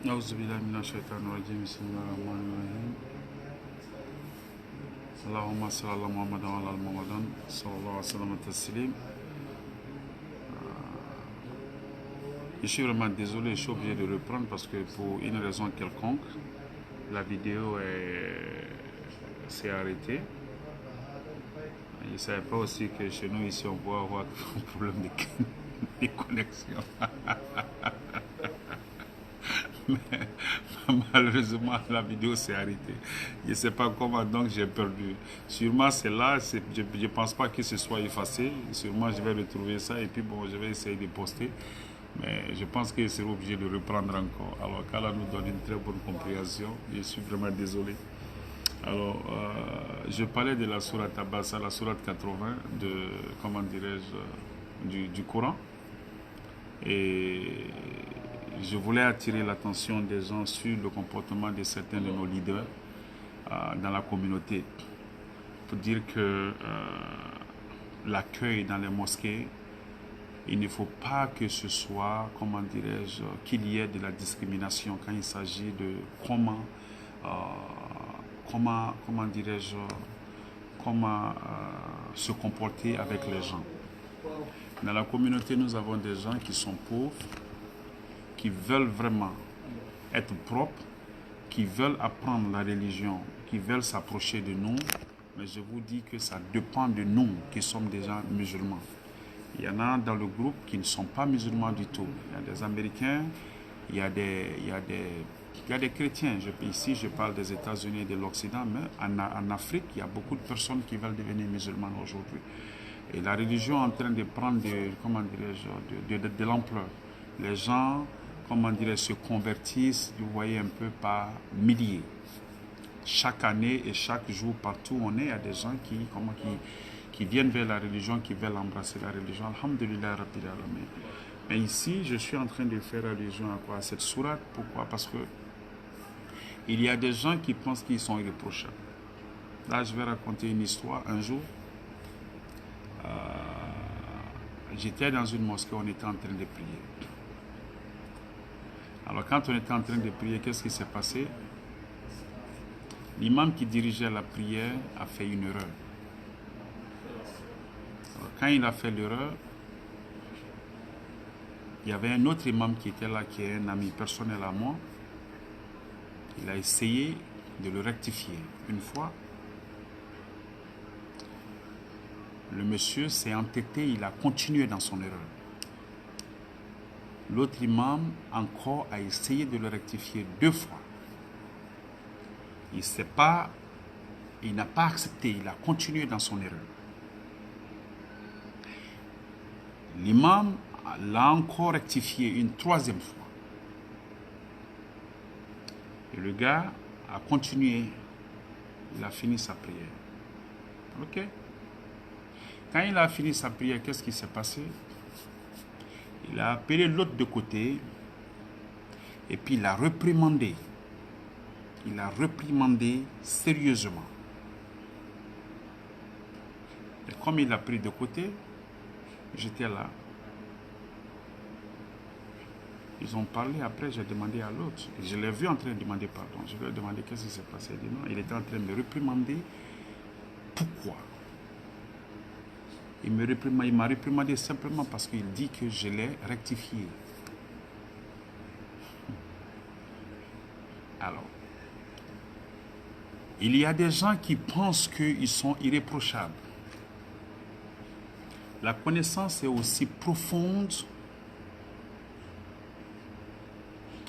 أعوذ بالله من الشيطان الرجيم بسم الله الرحمن الرحيم اللهم صل على محمد وعلى آل محمد صلى الله عليه وسلم تسليم. Je suis vraiment désolé, je suis obligé de reprendre parce que pour une raison quelconque, la vidéo s'est arrêtée. Je ne savais pas aussi que chez nous ici on peut avoir un problème de connexion. Mais malheureusement la vidéo s'est arrêtée. Je ne sais pas comment, donc j'ai perdu. Sûrement c'est là, je ne pense pas que ce soit effacé. Sûrement je vais retrouver ça et puis bon, je vais essayer de poster. Mais je pense que c'est obligé de reprendre encore. Alors qu'Allah nous donne une très bonne compréhension. Je suis vraiment désolé. Alors, je parlais de la sourate Abasa, la sourate 80 de, comment dirais-je, du Coran. Et je voulais attirer l'attention des gens sur le comportement de certains de nos leaders dans la communauté. Pour dire que l'accueil dans les mosquées, il ne faut pas que ce soit, comment dirais-je, qu'il y ait de la discrimination quand il s'agit de comment dirais-je, comment se comporter avec les gens. Dans la communauté, nous avons des gens qui sont pauvres, qui veulent vraiment être propres, qui veulent apprendre la religion, qui veulent s'approcher de nous. Mais je vous dis que ça dépend de nous qui sommes déjà musulmans. Il y en a dans le groupe qui ne sont pas musulmans du tout. Il y a des Américains, il y a des chrétiens. Ici, je parle des États-Unis et de l'Occident, mais en Afrique, il y a beaucoup de personnes qui veulent devenir musulmanes aujourd'hui. Et la religion est en train de prendre de l'ampleur. Les gens, se convertissent, vous voyez un peu par milliers. Chaque année et chaque jour, partout où on est, il y a des gens qui viennent vers la religion, qui veulent embrasser la religion. Alhamdulillah Rabbil Alamin. Mais ici, je suis en train de faire allusion à quoi? À cette sourate. Pourquoi? Parce que il y a des gens qui pensent qu'ils sont irréprochables. Là, je vais raconter une histoire. Un jour, j'étais dans une mosquée, on était en train de prier. Alors, quand on était en train de prier, qu'est-ce qui s'est passé? L'imam qui dirigeait la prière a fait une erreur. Alors, quand il a fait l'erreur, il y avait un autre imam qui était là, qui est un ami personnel à moi. Il a essayé de le rectifier. Une fois, le monsieur s'est entêté, il a continué dans son erreur. L'autre imam encore a essayé de le rectifier 2 fois. Il n'a pas accepté, il a continué dans son erreur. L'imam l'a encore rectifié une 3e fois. Et le gars a continué, il a fini sa prière. Ok? Quand il a fini sa prière, qu'est-ce qui s'est passé? Il a appelé l'autre de côté et puis il l'a réprimandé. Il l'a réprimandé sérieusement. Et comme il l'a pris de côté, j'étais là. Ils ont parlé, après j'ai demandé à l'autre. Je l'ai vu en train de demander pardon. Je lui ai demandé qu'est-ce qui s'est passé. Il dit non, il était en train de me réprimander. Pourquoi? Il m'a réprimandé simplement parce qu'il dit que je l'ai rectifié. Alors, il y a des gens qui pensent qu'ils sont irréprochables. La connaissance est aussi profonde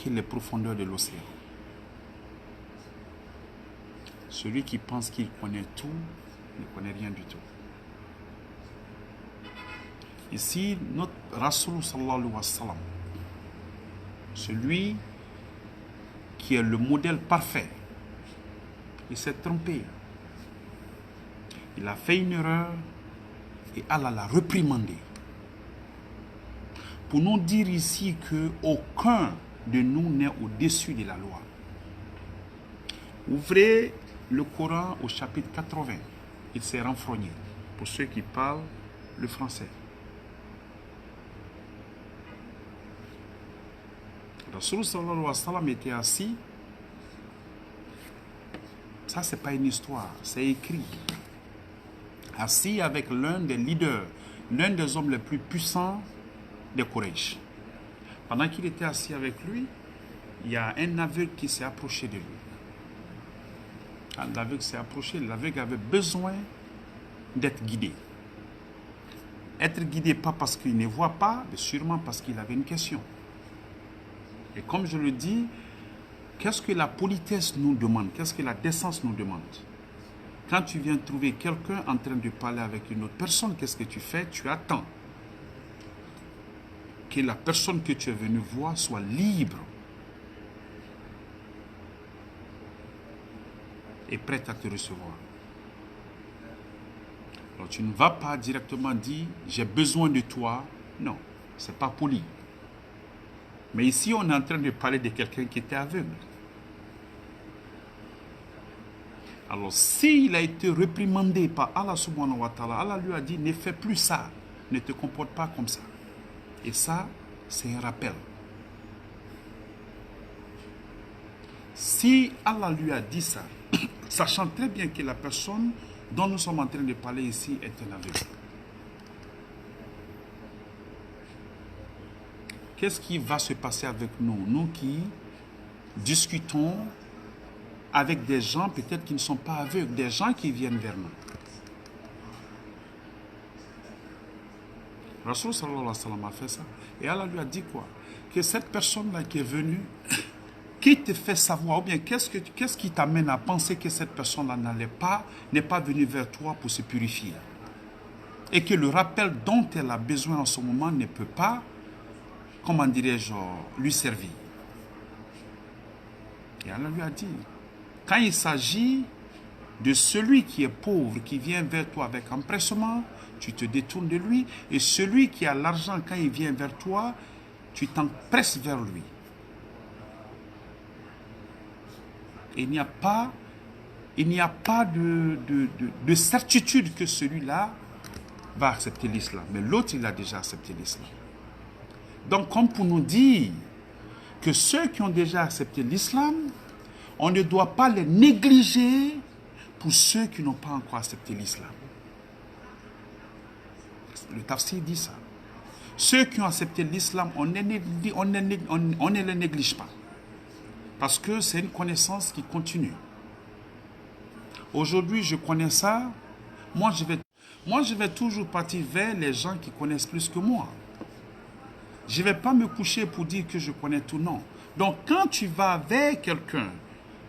que les profondeurs de l'océan. Celui qui pense qu'il connaît tout ne connaît rien du tout. Ici, notre Rasoul sallallahu alayhi wa sallam, celui qui est le modèle parfait, il s'est trompé. Il a fait une erreur et Allah l'a réprimandé. Pour nous dire ici qu'aucun de nous n'est au-dessus de la loi. Ouvrez le Coran au chapitre 80. Il s'est renfrogné pour ceux qui parlent le français. Rasoul sallallahu alayhi wa sallam était assis. Ça, c'est pas une histoire, c'est écrit. Assis avec l'un des leaders, l'un des hommes les plus puissants de Quraysh. Pendant qu'il était assis avec lui, il y a un aveugle qui s'est approché de lui. Quand l'aveugle s'est approché, l'aveugle avait besoin d'être guidé. Être guidé pas parce qu'il ne voit pas, mais sûrement parce qu'il avait une question. Et comme je le dis, qu'est-ce que la politesse nous demande? Qu'est-ce que la décence nous demande? Quand tu viens trouver quelqu'un en train de parler avec une autre personne, qu'est-ce que tu fais? Tu attends que la personne que tu es venu voir soit libre et prête à te recevoir. Alors tu ne vas pas directement dire « j'ai besoin de toi ». Non, ce n'est pas poli. Mais ici, on est en train de parler de quelqu'un qui était aveugle. Alors, s'il a été réprimandé par Allah subhanahu wa ta'ala, Allah lui a dit, ne fais plus ça, ne te comporte pas comme ça. Et ça, c'est un rappel. Si Allah lui a dit ça, sachant très bien que la personne dont nous sommes en train de parler ici est un aveugle, qu'est-ce qui va se passer avec nous? Nous qui discutons avec des gens peut-être qui ne sont pas aveugles, des gens qui viennent vers nous. Rasoul sallallahu alayhi wa sallam a fait ça. Et Allah lui a dit quoi? Que cette personne-là qui est venue, qui te fait savoir, ou bien qu'est-ce qui t'amène à penser que cette personne-là n'est pas venue vers toi pour se purifier? Et que le rappel dont elle a besoin en ce moment ne peut pas, comment dirais-je, lui servir. Et Allah lui a dit, quand il s'agit de celui qui est pauvre, qui vient vers toi avec empressement, tu te détournes de lui. Et celui qui a l'argent, quand il vient vers toi, tu t'empresses vers lui. Et il n'y a pas de certitude que celui-là va accepter l'islam. Mais l'autre, il a déjà accepté l'islam. Donc, comme pour nous dire que ceux qui ont déjà accepté l'islam, on ne doit pas les négliger pour ceux qui n'ont pas encore accepté l'islam. Le tafsir dit ça. Ceux qui ont accepté l'islam, on ne les néglige pas. Parce que c'est une connaissance qui continue. Aujourd'hui, je connais ça. Moi, je vais toujours partir vers les gens qui connaissent plus que moi. Je ne vais pas me coucher pour dire que je connais tout, non. Donc, quand tu vas vers quelqu'un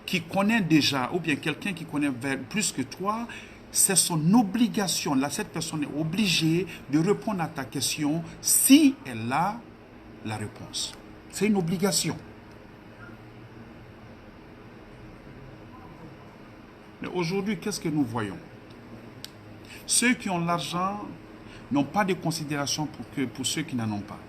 qui connaît déjà, ou bien quelqu'un qui connaît plus que toi, c'est son obligation. Là, cette personne est obligée de répondre à ta question si elle a la réponse. C'est une obligation. Mais aujourd'hui, qu'est-ce que nous voyons? Ceux qui ont l'argent n'ont pas de considération pour ceux qui n'en ont pas.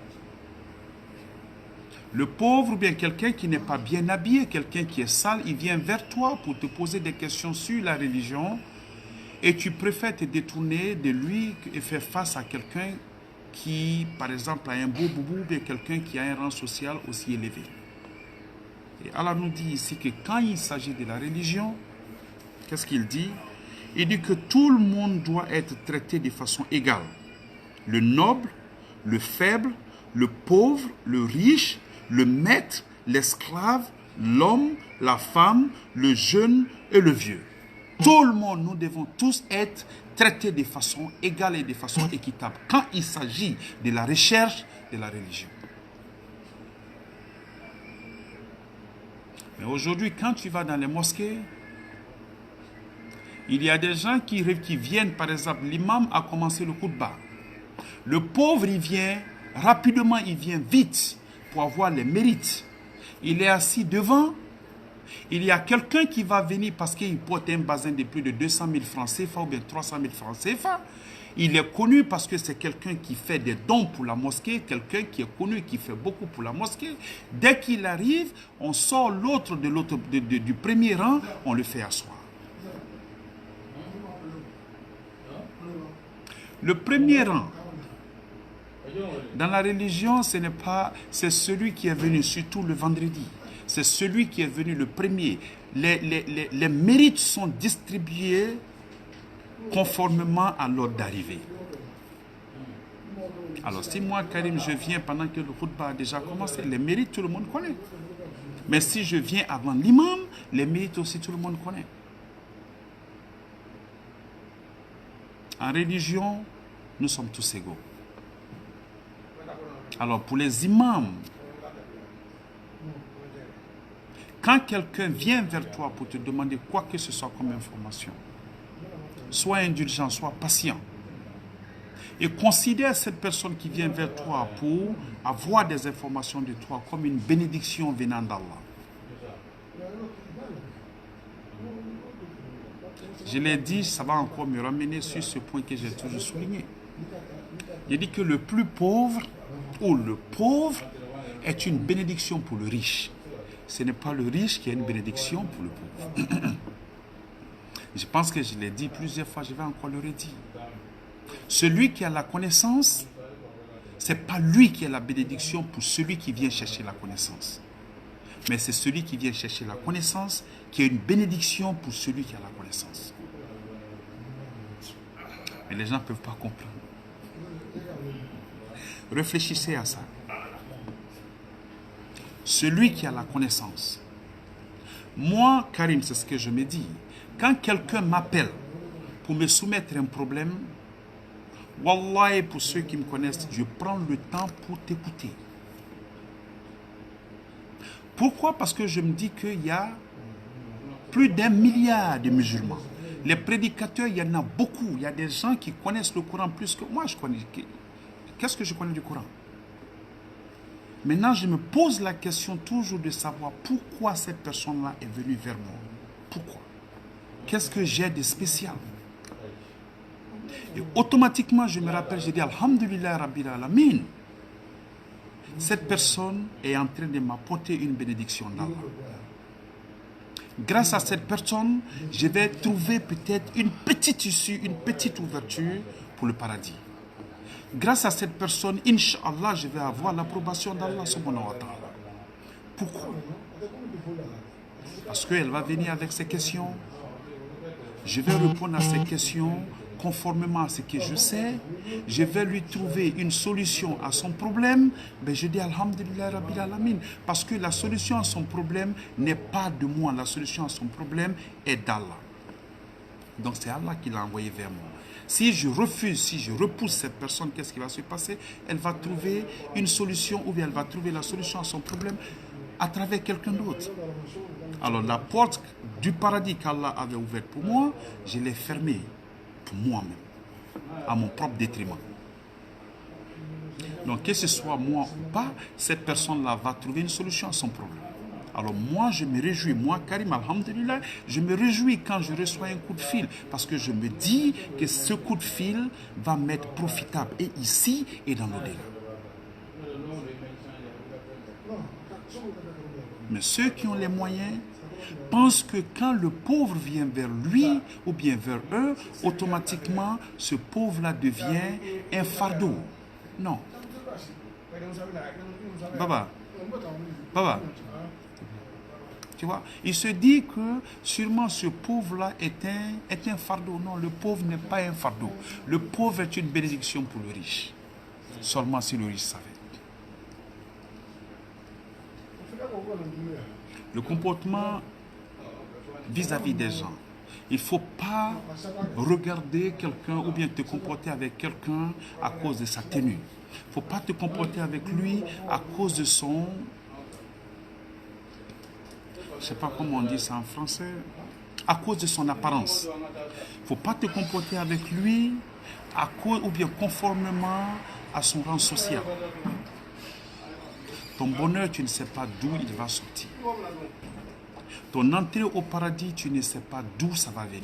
Le pauvre ou bien quelqu'un qui n'est pas bien habillé, quelqu'un qui est sale, il vient vers toi pour te poser des questions sur la religion et tu préfères te détourner de lui et faire face à quelqu'un qui, par exemple, a un beau boubou ou bien quelqu'un qui a un rang social aussi élevé. Et Allah nous dit ici que quand il s'agit de la religion, qu'est-ce qu'il dit? Il dit que tout le monde doit être traité de façon égale. Le noble, le faible, le pauvre, le riche, le maître, l'esclave, l'homme, la femme, le jeune et le vieux. Tout le monde, nous devons tous être traités de façon égale et de façon équitable quand il s'agit de la recherche de la religion. Mais aujourd'hui, quand tu vas dans les mosquées, il y a des gens qui viennent, par exemple, l'imam a commencé le khutbah. Le pauvre, il vient rapidement, il vient vite pour avoir les mérites. Il est assis devant. Il y a quelqu'un qui va venir parce qu'il porte un bazin de plus de 200 000 francs CFA ou bien 300 000 francs CFA. Il est connu parce que c'est quelqu'un qui fait des dons pour la mosquée, quelqu'un qui est connu, qui fait beaucoup pour la mosquée. Dès qu'il arrive, on sort l'autre du premier rang, on le fait asseoir. Le premier rang, Dans la religion, ce n'est pas, c'est celui qui est venu, surtout le vendredi. C'est celui qui est venu le premier. Les mérites sont distribués conformément à l'ordre d'arrivée. Alors, si moi, Karim, je viens pendant que le khutbah a déjà commencé, les mérites, tout le monde connaît. Mais si je viens avant l'imam, les mérites aussi, tout le monde connaît. En religion, nous sommes tous égaux. Alors, pour les imams, quand quelqu'un vient vers toi pour te demander quoi que ce soit comme information, sois indulgent, sois patient. Et considère cette personne qui vient vers toi pour avoir des informations de toi comme une bénédiction venant d'Allah. Je l'ai dit, ça va encore me ramener sur ce point que j'ai toujours souligné. J'ai dit que le plus pauvre ou le pauvre est une bénédiction pour le riche. Ce n'est pas le riche qui est une bénédiction pour le pauvre. Je pense que je l'ai dit plusieurs fois, je vais encore le redire. Celui qui a la connaissance, ce n'est pas lui qui est la bénédiction pour celui qui vient chercher la connaissance. Mais c'est celui qui vient chercher la connaissance qui est une bénédiction pour celui qui a la connaissance. Mais les gens ne peuvent pas comprendre. Réfléchissez à ça. Celui qui a la connaissance. Moi, Karim, c'est ce que je me dis. Quand quelqu'un m'appelle pour me soumettre un problème, Wallah, pour ceux qui me connaissent, je prends le temps pour t'écouter. Pourquoi? Parce que je me dis qu'il y a plus d'1 milliard de musulmans. Les prédicateurs, il y en a beaucoup. Il y a des gens qui connaissent le Coran plus que moi. Je connais. Qu'est-ce que je connais du Coran? Maintenant, je me pose la question toujours de savoir pourquoi cette personne-là est venue vers moi. Pourquoi? Qu'est-ce que j'ai de spécial? Et automatiquement, je me rappelle, je dis Alhamdulillah Rabbil Alamin. Cette personne est en train de m'apporter une bénédiction d'Allah. Grâce à cette personne, je vais trouver peut-être une petite issue, une petite ouverture pour le paradis. Grâce à cette personne, Inch'Allah, je vais avoir l'approbation d'Allah subhanahu wa ta'ala. Pourquoi? Parce qu'elle va venir avec ses questions. Je vais répondre à ces questions conformément à ce que je sais. Je vais lui trouver une solution à son problème. Ben je dis Alhamdulillah Rabbil Alamin. Parce que la solution à son problème n'est pas de moi. La solution à son problème est d'Allah. Donc c'est Allah qui l'a envoyé vers moi. Si je refuse, si je repousse cette personne, qu'est-ce qui va se passer? Elle va trouver une solution ou bien elle va trouver la solution à son problème à travers quelqu'un d'autre. Alors la porte du paradis qu'Allah avait ouverte pour moi, je l'ai fermée pour moi-même, à mon propre détriment. Donc que ce soit moi ou pas, cette personne-là va trouver une solution à son problème. Alors moi, je me réjouis, moi, Karim, alhamdulillah, je me réjouis quand je reçois un coup de fil, parce que je me dis que ce coup de fil va m'être profitable, et ici, et dans l'au-delà. Mais ceux qui ont les moyens pensent que quand le pauvre vient vers lui, ou bien vers eux, automatiquement, ce pauvre-là devient un fardeau. Non. Baba. Baba. Tu vois, il se dit que sûrement ce pauvre-là est un fardeau. Non, le pauvre n'est pas un fardeau. Le pauvre est une bénédiction pour le riche. Seulement si le riche savait. Le comportement vis-à-vis des gens. Il ne faut pas regarder quelqu'un ou bien te comporter avec quelqu'un à cause de sa tenue. Il ne faut pas te comporter avec lui à cause de son... Je ne sais pas comment on dit ça en français. À cause de son apparence. Il ne faut pas te comporter avec lui à cause ou bien conformément à son rang social. Ton bonheur, tu ne sais pas d'où il va sortir. Ton entrée au paradis, tu ne sais pas d'où ça va venir.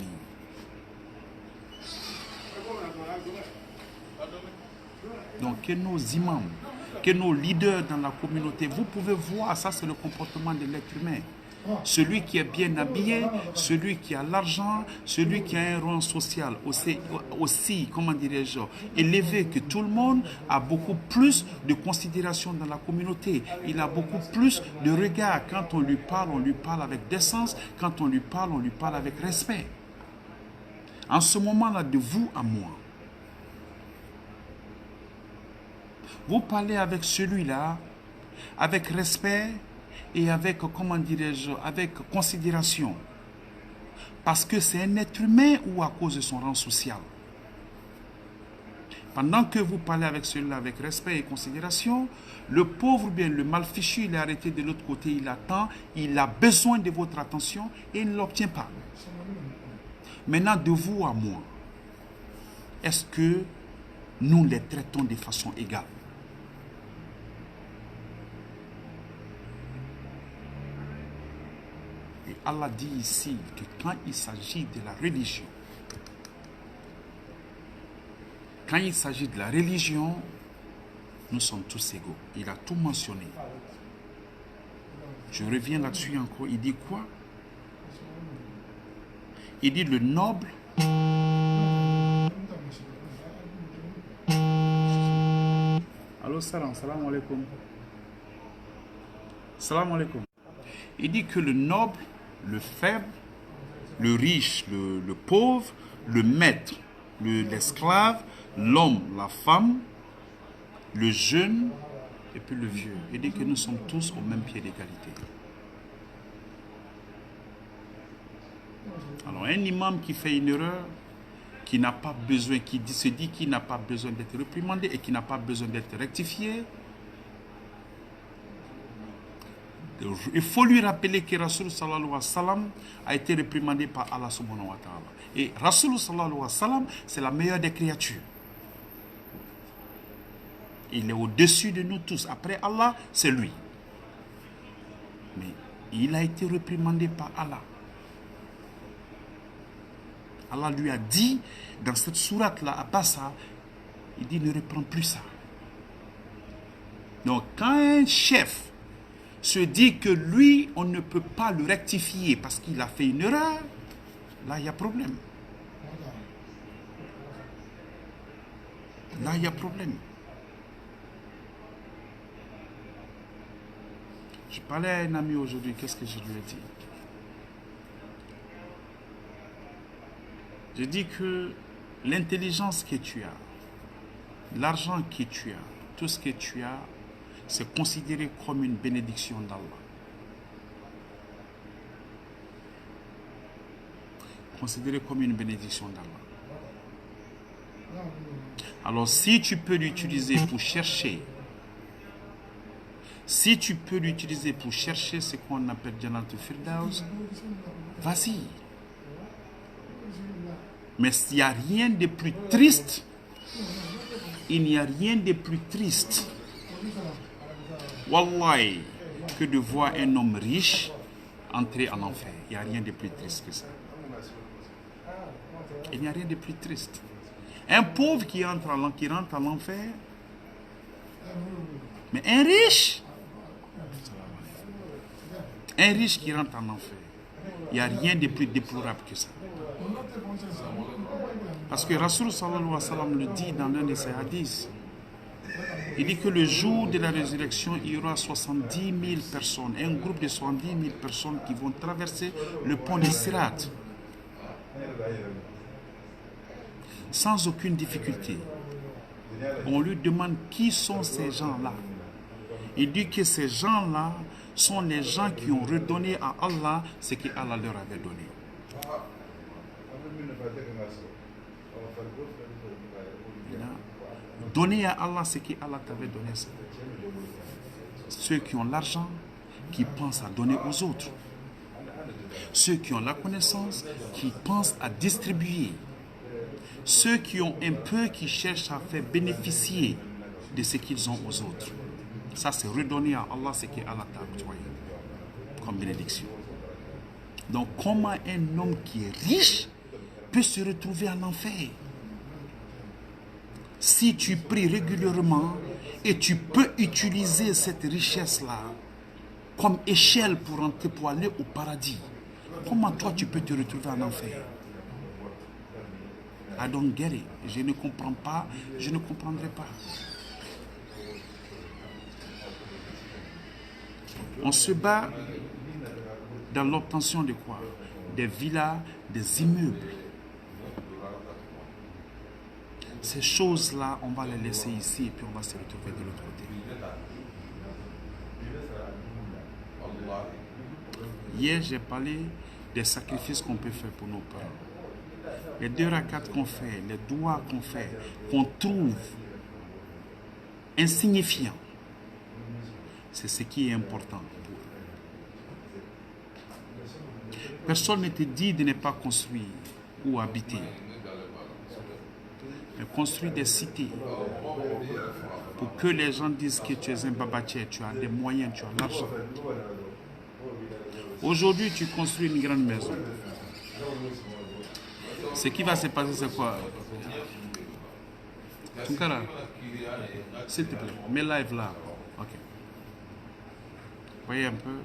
Donc que nos imams, que nos leaders dans la communauté, vous pouvez voir, ça c'est le comportement de l'être humain. celui qui est bien habillé, celui qui a l'argent, celui qui a un rang social aussi comment dirais-je, élevé que tout le monde, a beaucoup plus de considération dans la communauté. Il a beaucoup plus de regard. Quand on lui parle avec décence. Quand on lui parle avec respect. En ce moment-là, de vous à moi, vous parlez avec celui-là, avec respect et avec, comment dirais-je, avec considération. Parce que c'est un être humain ou à cause de son rang social. Pendant que vous parlez avec celui-là avec respect et considération, le pauvre, bien le mal fichu, il est arrêté de l'autre côté, il attend, il a besoin de votre attention et il ne l'obtient pas. Maintenant, de vous à moi, est-ce que nous les traitons de façon égale? Et Allah dit ici que quand il s'agit de la religion, nous sommes tous égaux. Il a tout mentionné. Je reviens là-dessus encore. Il dit quoi? Il dit le noble. Allô, salam alaikum. Salam alaikum. Il dit que le noble, le faible, le riche, le pauvre, le maître, l'esclave, l'homme, la femme, le jeune et puis le vieux. Il dit que nous sommes tous au même pied d'égalité. Alors un imam qui fait une erreur, qui n'a pas besoin, se dit qu'il n'a pas besoin d'être réprimandé et qui n'a pas besoin d'être rectifié, il faut lui rappeler que Rasul sallallahu alayhi wa sallam a été réprimandé par Allah subhanahu wa ta'ala. Et Rasul sallallahu alayhi wa sallam, c'est la meilleure des créatures. Il est au-dessus de nous tous. Après Allah, c'est lui. Mais il a été réprimandé par Allah. Allah lui a dit, dans cette sourate-là, à Bassa, il dit, ne reprends plus ça. Donc, quand un chef se dit que lui, on ne peut pas le rectifier parce qu'il a fait une erreur, là, il y a problème. Là, il y a problème. Je parlais à un ami aujourd'hui, qu'est-ce que je lui ai dit? Je dis que l'intelligence que tu as, l'argent que tu as, tout ce que tu as, c'est considéré comme une bénédiction d'Allah. Considéré comme une bénédiction d'Allah. Alors si tu peux l'utiliser pour chercher, ce qu'on appelle Jannatul Firdaus, vas-y. Mais il n'y a rien de plus triste. Wallahi, que de voir un homme riche entrer en enfer. Il n'y a rien de plus triste que ça. Il n'y a rien de plus triste. Un pauvre qui rentre en enfer, mais un riche qui rentre en enfer, il n'y a rien de plus déplorable que ça. Parce que Rasul sallallahu alayhi wa sallam le dit dans l'un de ses hadiths. Il dit que le jour de la résurrection, il y aura 70 000 personnes, un groupe de 70 000 personnes qui vont traverser le pont de Sirat sans aucune difficulté. On lui demande qui sont ces gens-là. Il dit que ces gens-là sont les gens qui ont redonné à Allah ce que Allah leur avait donné. Donner à Allah ce que Allah t'avait donné. Ceux qui ont l'argent, qui pensent à donner aux autres. Ceux qui ont la connaissance, qui pensent à distribuer. Ceux qui ont un peu, qui cherchent à faire bénéficier de ce qu'ils ont aux autres. Ça, c'est redonner à Allah ce que Allah t'a octroyé comme bénédiction. Donc, comment un homme qui est riche peut se retrouver en enfer? Si tu pries régulièrement et tu peux utiliser cette richesse-là comme échelle pour entrer, pour aller au paradis. Comment toi tu peux te retrouver en enfer? I don't get it. Je ne comprends pas, je ne comprendrai pas. On se bat dans l'obtention de quoi? Des villas, des immeubles. Ces choses-là, on va les laisser ici et puis on va se retrouver de l'autre côté. Hier, j'ai parlé des sacrifices qu'on peut faire pour nos parents. Les 2 rakats qu'on fait, les doigts qu'on fait, qu'on trouve insignifiants, c'est ce qui est important pour eux. Personne ne te dit de ne pas construire ou habiter. Mais construire des cités pour que les gens disent que tu es un babatier, tu as des moyens, tu as l'argent. Aujourd'hui, tu construis une grande maison. Ce qui va se passer, c'est quoi? Tunkara, s'il te plaît, mets live là. Ok. Voyez un peu.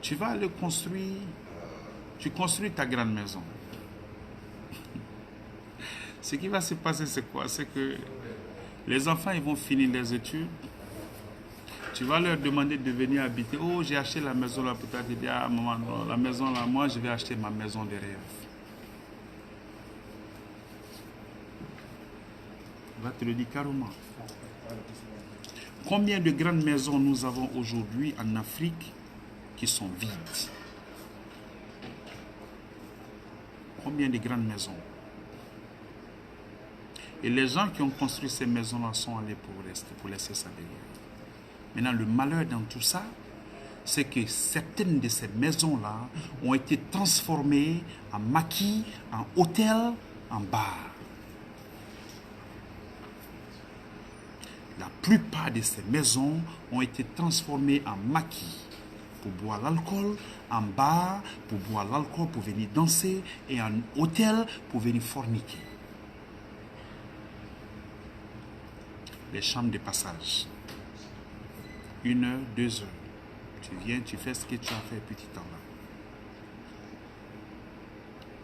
Tu vas aller construire. Tu construis ta grande maison. Ce qui va se passer, c'est quoi? C'est que les enfants, ils vont finir les études. Tu vas leur demander de venir habiter. Oh, j'ai acheté la maison là. Peut-être ils disent, ah maman, non, la maison là, moi je vais acheter ma maison de rêve. Il va te le dire carrément. Combien de grandes maisons nous avons aujourd'hui en Afrique qui sont vides? Combien de grandes maisons? Et les gens qui ont construit ces maisons-là sont allés pour laisser ça derrière. Maintenant, le malheur dans tout ça, c'est que certaines de ces maisons-là ont été transformées en maquis, en hôtels, en bars. La plupart de ces maisons ont été transformées en maquis pour boire l'alcool, en bar pour boire l'alcool, pour venir danser, et en hôtel pour venir forniquer. Les chambres de passage. 1 heure, 2 heures. Tu viens, tu fais ce que tu as fait, puis tu t'en vas.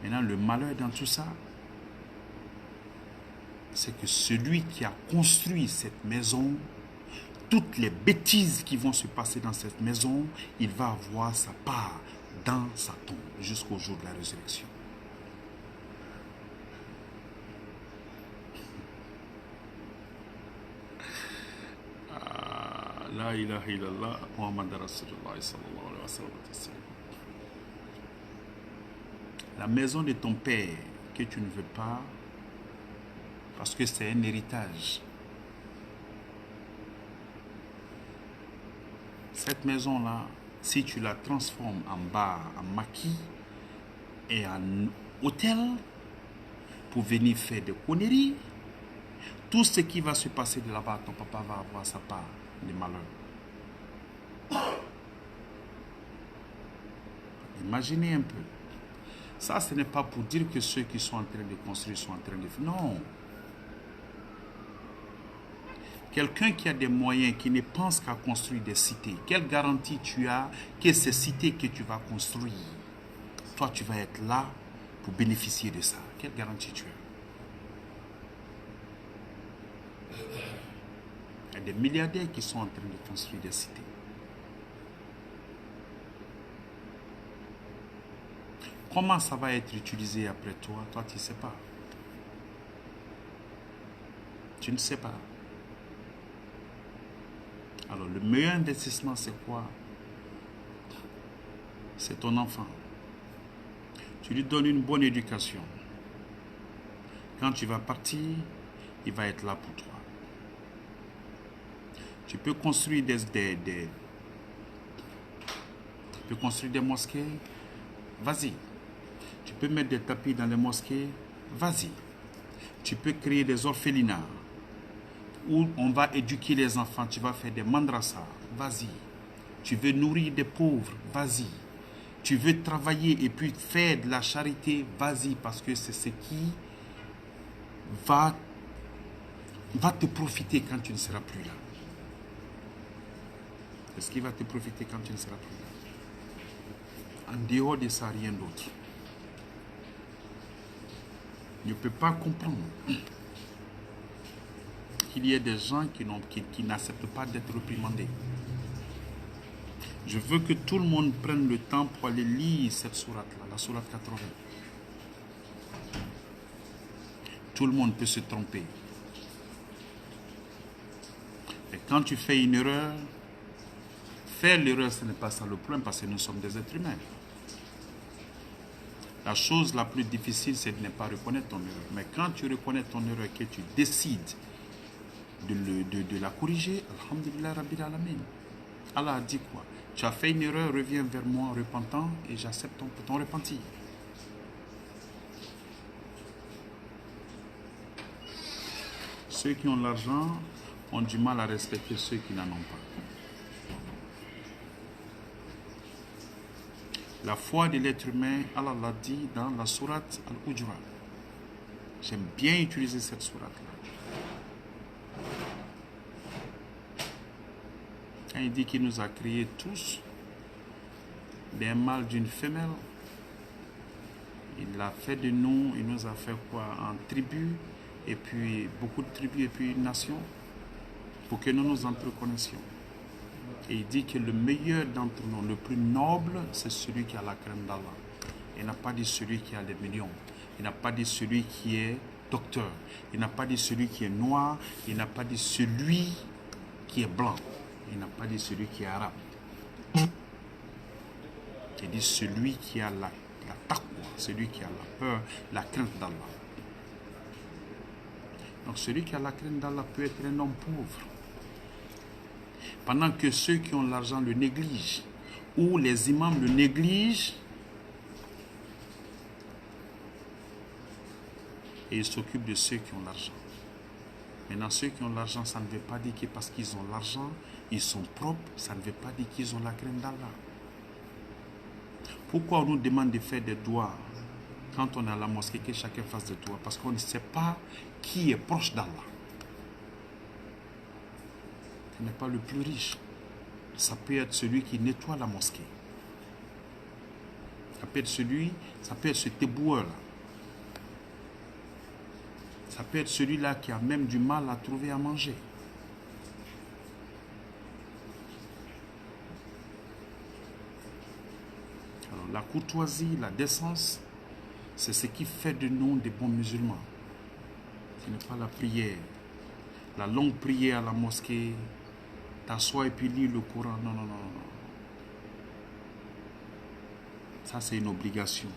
Maintenant, le malheur dans tout ça, c'est que celui qui a construit cette maison, toutes les bêtises qui vont se passer dans cette maison, il va avoir sa part dans sa tombe jusqu'au jour de la résurrection. La ilaha illallah, Muhammad Rasulullah sallallahu alayhi wa sallam. La maison de ton père que tu ne veux pas, parce que c'est un héritage. Cette maison-là, si tu la transformes en bar, en maquis et en hôtel pour venir faire des conneries, tout ce qui va se passer de là-bas, ton papa va avoir sa part de malheur. Imaginez un peu. Ça, ce n'est pas pour dire que ceux qui sont en train de construire sont en train de faire. Non. Quelqu'un qui a des moyens, qui ne pense qu'à construire des cités, quelle garantie tu as que ces cités que tu vas construire, toi, tu vas être là pour bénéficier de ça? Quelle garantie tu as? Il y a des milliardaires qui sont en train de construire des cités. Comment ça va être utilisé après toi? Toi, tu ne sais pas. Tu ne sais pas. Alors, le meilleur investissement, c'est quoi? C'est ton enfant. Tu lui donnes une bonne éducation. Quand tu vas partir, il va être là pour toi. Tu peux construire des mosquées. Vas-y. Tu peux mettre des tapis dans les mosquées. Vas-y. Tu peux créer des orphelinats où on va éduquer les enfants. Tu vas faire des madrasas. Vas-y. Tu veux nourrir des pauvres. Vas-y. Tu veux travailler et puis faire de la charité. Vas-y, parce que c'est ce qui va te profiter quand tu ne seras plus là. Qu'est-ce qui va te profiter quand tu ne seras plus là? En dehors de ça, rien d'autre. Je ne peux pas comprendre qu'il y ait des gens qui n'acceptent pas d'être réprimandés. Je veux que tout le monde prenne le temps pour aller lire cette sourate-là, la sourate 80. Tout le monde peut se tromper. Et quand tu fais une erreur, faire l'erreur, ce n'est pas ça le problème, parce que nous sommes des êtres humains. La chose la plus difficile, c'est de ne pas reconnaître ton erreur. Mais quand tu reconnais ton erreur et que tu décides de la corriger, alhamdulillah rabbil alamin. Allah a dit quoi? Tu as fait une erreur, reviens vers moi en repentant et j'accepte ton repentir. Ceux qui ont l'argent ont du mal à respecter ceux qui n'en ont pas. La foi de l'être humain, Allah l'a dit dans la sourate Al-Hujurat. J'aime bien utiliser cette sourate-là. Quand il dit qu'il nous a créés tous d'un mâle d'une femelle, il a fait de nous, il nous a fait quoi? En tribus, et puis beaucoup de tribus, et puis une nation, pour que nous nous entreconnaisions. Et il dit que le meilleur d'entre nous, le plus noble, c'est celui qui a la crainte d'Allah. Il n'a pas dit celui qui a des millions. Il n'a pas dit celui qui est docteur. Il n'a pas dit celui qui est noir. Il n'a pas dit celui qui est blanc. Il n'a pas dit celui qui est arabe. Il dit celui qui a la taqwa, celui qui a la peur, la crainte d'Allah. Donc celui qui a la crainte d'Allah peut être un homme pauvre. Pendant que ceux qui ont l'argent le négligent, ou les imams le négligent, et ils s'occupent de ceux qui ont l'argent. Maintenant, ceux qui ont l'argent, ça ne veut pas dire que parce qu'ils ont l'argent, ils sont propres, ça ne veut pas dire qu'ils ont la crainte d'Allah. Pourquoi on nous demande de faire des doigts quand on est à la mosquée, que chacun fasse des doigts? Parce qu'on ne sait pas qui est proche d'Allah. Ce n'est pas le plus riche. Ça peut être celui qui nettoie la mosquée. Ça peut être ce téboueur-là. Ça peut être celui-là qui a même du mal à trouver à manger. Alors la courtoisie, la décence, c'est ce qui fait de nous des bons musulmans. Ce n'est pas la prière. La longue prière à la mosquée, t'assois et puis lis le Coran. Non, non, non, non. Ça, c'est une obligation.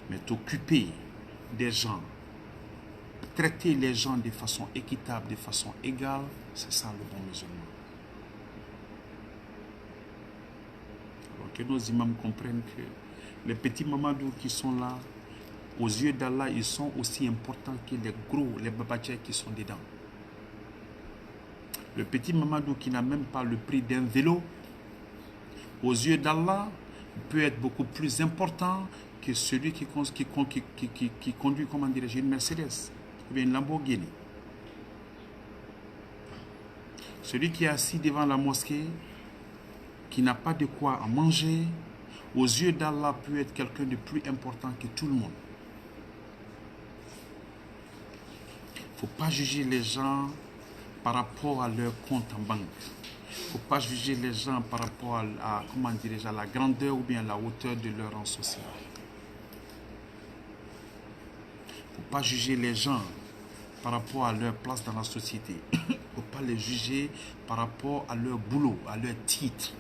Mais t'occuper des gens, traiter les gens de façon équitable, de façon égale, c'est ça le bon musulman. Alors que nos imams comprennent que les petits mamadous qui sont là, aux yeux d'Allah, ils sont aussi importants que les gros, les babatiers qui sont dedans. Le petit mamadou qui n'a même pas le prix d'un vélo, aux yeux d'Allah, peut être beaucoup plus important que celui qui conduit, comment dirais-je, une Mercedes ou bien une Lamborghini. Celui qui est assis devant la mosquée, qui n'a pas de quoi en manger, aux yeux d'Allah peut être quelqu'un de plus important que tout le monde. Il ne faut pas juger les gens par rapport à leur compte en banque. Il ne faut pas juger les gens par rapport à comment dirais-je, à la grandeur ou bien à la hauteur de leur rang social. Il ne faut pas juger les gens par rapport à leur place dans la société. Il ne faut pas les juger par rapport à leur boulot, à leur titre.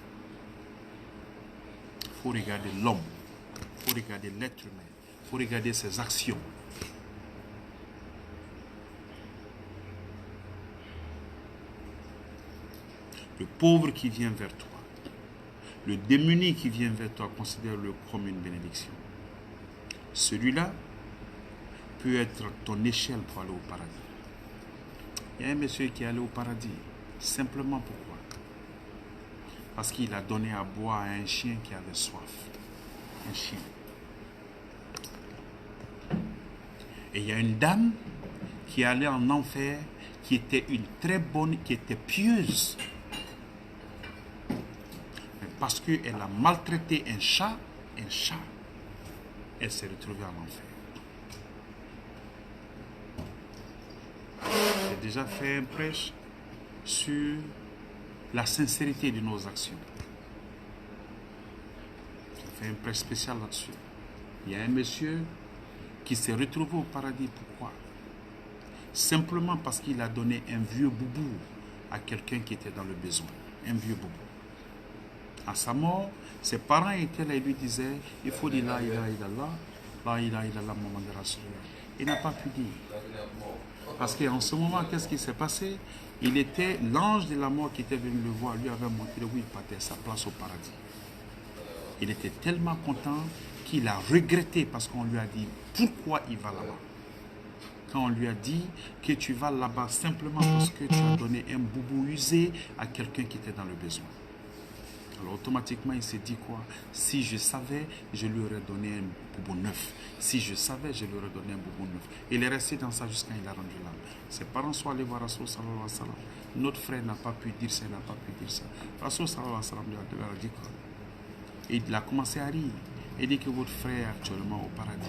Il faut regarder l'homme, il faut regarder l'être humain, il faut regarder ses actions. Le pauvre qui vient vers toi, le démuni qui vient vers toi, considère-le comme une bénédiction. Celui-là peut être ton échelle pour aller au paradis. Il y a un monsieur qui est allé au paradis, simplement pourquoi? Parce qu'il a donné à boire à un chien qui avait soif. Un chien. Et il y a une dame qui est allée en enfer, qui était une très bonne, qui était pieuse. Mais parce qu'elle a maltraité un chat, elle s'est retrouvée en enfer. J'ai déjà fait un prêche sur la sincérité de nos actions. J'ai fait un prêche spécial là-dessus. Il y a un monsieur qui s'est retrouvé au paradis. Pourquoi? Simplement parce qu'il a donné un vieux boubou à quelqu'un qui était dans le besoin. Un vieux boubou. À sa mort, ses parents étaient là et lui disaient, il faut dire la ilaha illallah, la ilaha illallah Muhammad Rasulullah. Il n'a pas pu dire. Parce qu'en ce moment, qu'est-ce qui s'est passé? Il était l'ange de la mort qui était venu le voir, lui avait montré où il partait, sa place au paradis. Il était tellement content qu'il a regretté parce qu'on lui a dit pourquoi il va là-bas. Quand on lui a dit que tu vas là-bas simplement parce que tu as donné un boubou usé à quelqu'un qui était dans le besoin. Alors automatiquement il s'est dit quoi? Si je savais, je lui aurais donné un boubou neuf. Si je savais, je lui aurais donné un boubou neuf. Il est resté dans ça jusqu'à il a rendu là. Ses parents sont allés voir Rasoul sallallahu alayhi wa sallam. Notre frère n'a pas pu dire ça, il n'a pas pu dire ça. Rasoul sallallahu alayhi wa sallam lui a dit quoi? Et il a commencé à rire. Il dit que votre frère est actuellement au paradis.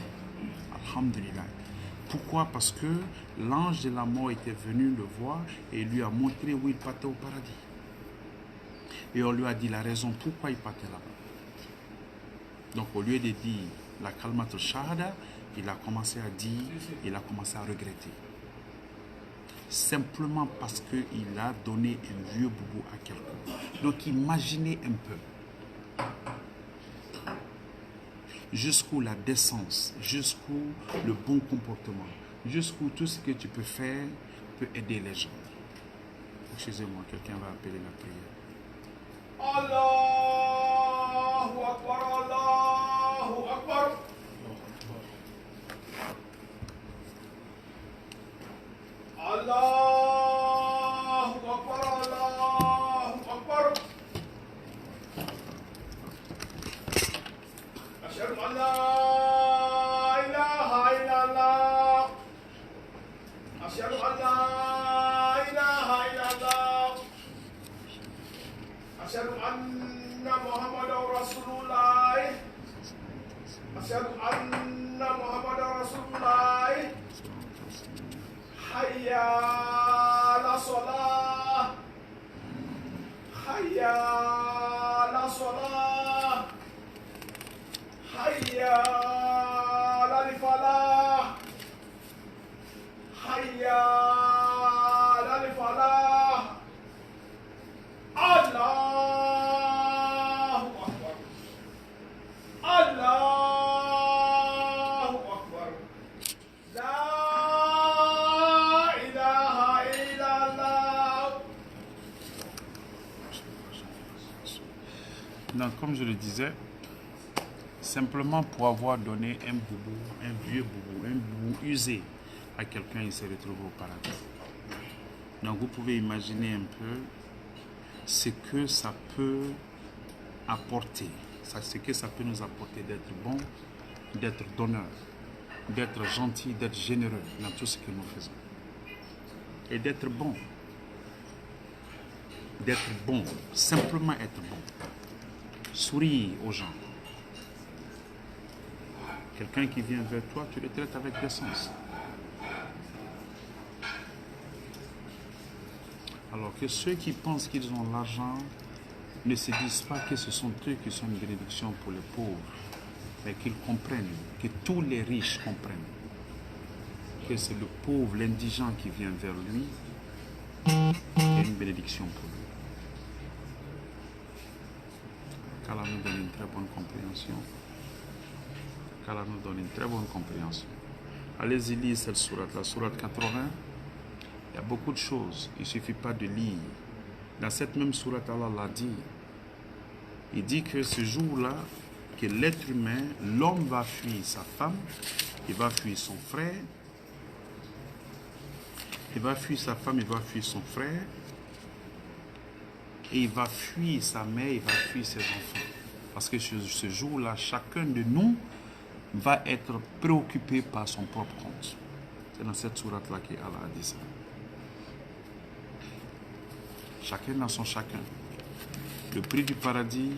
Alhamdulillah. Pourquoi? Parce que l'ange de la mort était venu le voir et lui a montré où il partait au paradis. Et on lui a dit la raison pourquoi il partait là-bas. Donc au lieu de dire la kalmat shahada, il a commencé à dire, il a commencé à regretter. Simplement parce qu'il a donné un vieux boubou à quelqu'un. Donc imaginez un peu. Jusqu'où la décence, jusqu'où le bon comportement, jusqu'où tout ce que tu peux faire peut aider les gens. Excusez-moi, quelqu'un va appeler la prière. Allahu Akbar, Allahu Akbar. Allahu Akbar, Allahu Akbar. Ashhadu an la ilaha illallah. Ashhadu an la ilaha illallah. Ashhadu anna Muhammadan Rasulullah. Ashhadu anna Muhammadan Rasulullah. Hayya la salah. Hayya la salah. Hayya la falah. Hayya la falah. Allahu Akbar. Allahu Akbar. La ilaha illallah. Donc, comme je le disais, simplement pour avoir donné un boubou, un vieux boubou, un boubou usé à quelqu'un, il s'est retrouvé au paradis. Donc, vous pouvez imaginer un peu ce que ça peut apporter, ce que ça peut nous apporter d'être bon, d'être donneur, d'être gentil, d'être généreux dans tout ce que nous faisons. Et d'être bon, simplement être bon. Sourire aux gens. Quelqu'un qui vient vers toi, tu le traites avec décence. Alors que ceux qui pensent qu'ils ont l'argent ne se disent pas que ce sont eux qui sont une bénédiction pour les pauvres, mais qu'ils comprennent, que tous les riches comprennent que c'est le pauvre, l'indigent qui vient vers lui qui est une bénédiction pour lui. Qu'Allah nous donne une très bonne compréhension. Qu'Allah nous donne une très bonne compréhension. Allez-y lire cette sourate, la sourate 80. Il y a beaucoup de choses. Il ne suffit pas de lire. Dans cette même sourate, Allah l'a dit. Il dit que ce jour-là, que l'être humain, l'homme va fuir sa femme, il va fuir son frère, il va fuir sa femme, il va fuir son frère, et il va fuir sa mère, il va fuir ses enfants. Parce que ce jour-là, chacun de nous va être préoccupé par son propre compte. C'est dans cette sourate-là qu'Allah a dit ça. Chacun dans son chacun. Le prix du paradis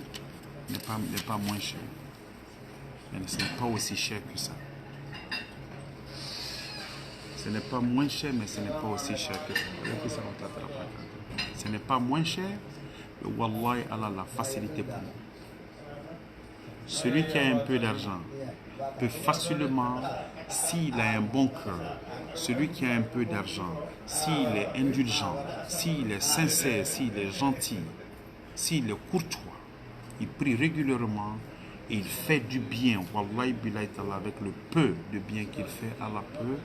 n'est pas moins cher. Mais ce n'est pas aussi cher que ça. Ce n'est pas moins cher, mais ce n'est pas aussi cher que ça. Ce n'est pas moins cher, mais Wallahi, Allah l'a facilité pour nous. Celui qui a un peu d'argent peut facilement, s'il a un bon cœur, celui qui a un peu d'argent, s'il est indulgent, s'il est sincère, s'il est gentil, s'il est courtois, il prie régulièrement et il fait du bien. Wallahi billahi ta'ala, avec le peu de bien qu'il fait, Allah peut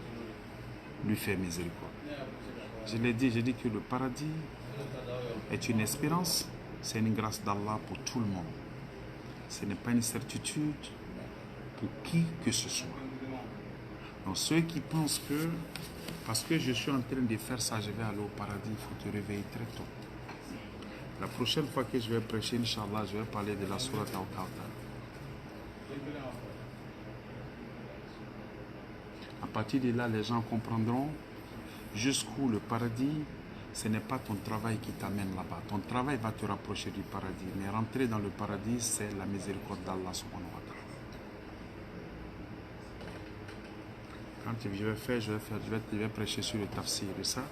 lui faire miséricorde. Je l'ai dit, j'ai dit que le paradis est une espérance, c'est une grâce d'Allah pour tout le monde. Ce n'est pas une certitude pour qui que ce soit. Donc ceux qui pensent que parce que je suis en train de faire ça, je vais aller au paradis, il faut te réveiller très tôt. La prochaine fois que je vais prêcher, Inch'Allah, je vais parler de la Sourate Al-Kawthar. À partir de là, les gens comprendront jusqu'où le paradis, ce n'est pas ton travail qui t'amène là-bas. Ton travail va te rapprocher du paradis. Mais rentrer dans le paradis, c'est la miséricorde d'Allah subhanahu wa ta'ala. Quand je vais prêcher sur le tafsir de ça.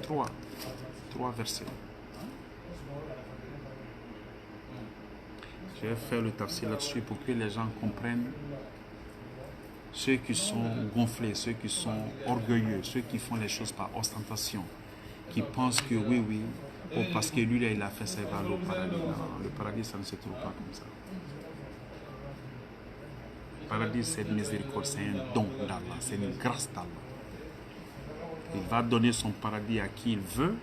Trois versets. Je vais faire le tafsir là-dessus pour que les gens comprennent. Ceux qui sont gonflés, ceux qui sont orgueilleux, ceux qui font les choses par ostentation, qui pensent que oui, oh, parce que lui là il a fait ça, il va aller au paradis. Non, le paradis ça ne se trouve pas comme ça. Le paradis c'est une miséricorde, c'est un don d'Allah, c'est une grâce d'Allah. Il va donner son paradis à qui il veut.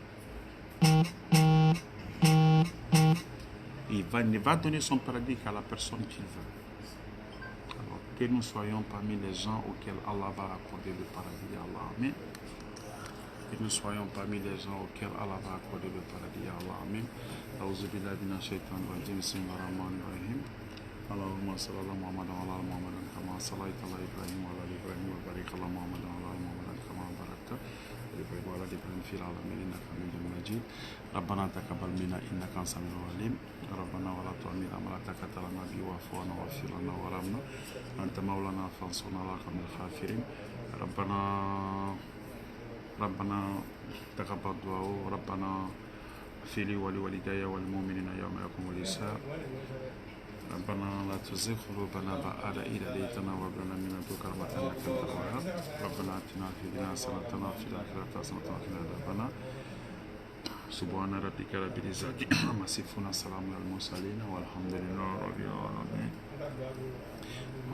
Il ne va donner son paradis qu'à la personne qu'il veut. Alors que nous soyons parmi les gens auxquels Allah va accorder le paradis. Allah, amen. Que nous soyons parmi les gens auxquels Allah va accorder le paradis. Allah, amen. A'udhu billahi minash shaitanir rajim. Bismillahir rahmanir rahim. Allahumma salli ala Muhammad wa ala Muhammad kama sallaita ala Ibrahim wa ala Ibrahim wa barik ala Muhammad wa ala Muhammad kama barakta إبراهيم وعلى إبراهيم في العالمين إنك حميد مجيد ربنا تقبل منا إنك أنت السميع العليم ربنا ولا تحملنا ما لا طاقة لنا به واعف عنا واغفر لنا وارحمنا أنت مولانا فانصرنا على القوم الكافرين ربنا تقبل دعاء ربنا اغفر لي ولوالدي والمؤمنين يوم يقوم الحساب ربنا لا تزغ قلوبنا بعد إذ هديتنا وهب لنا من لدنك رحمة إنك أنت الوهاب ربنا آتنا في الدنيا حسنة وفي الآخرة حسنة وقنا عذاب النار سبحان ربك رب العزة عما يصفون سلام على المرسلين والحمد لله رب العالمين.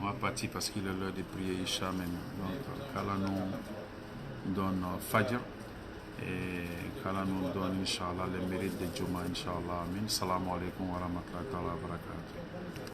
On va partir parce qu'il est l'heure de prier Isha maintenant. Donc qu'Allah nous donne Fajr et qu'Allah nous donne Inch'Allah les mérites de Juma Inch'Allah. Amin. Salam alaikum wa rahmatullahi wa barakatuh.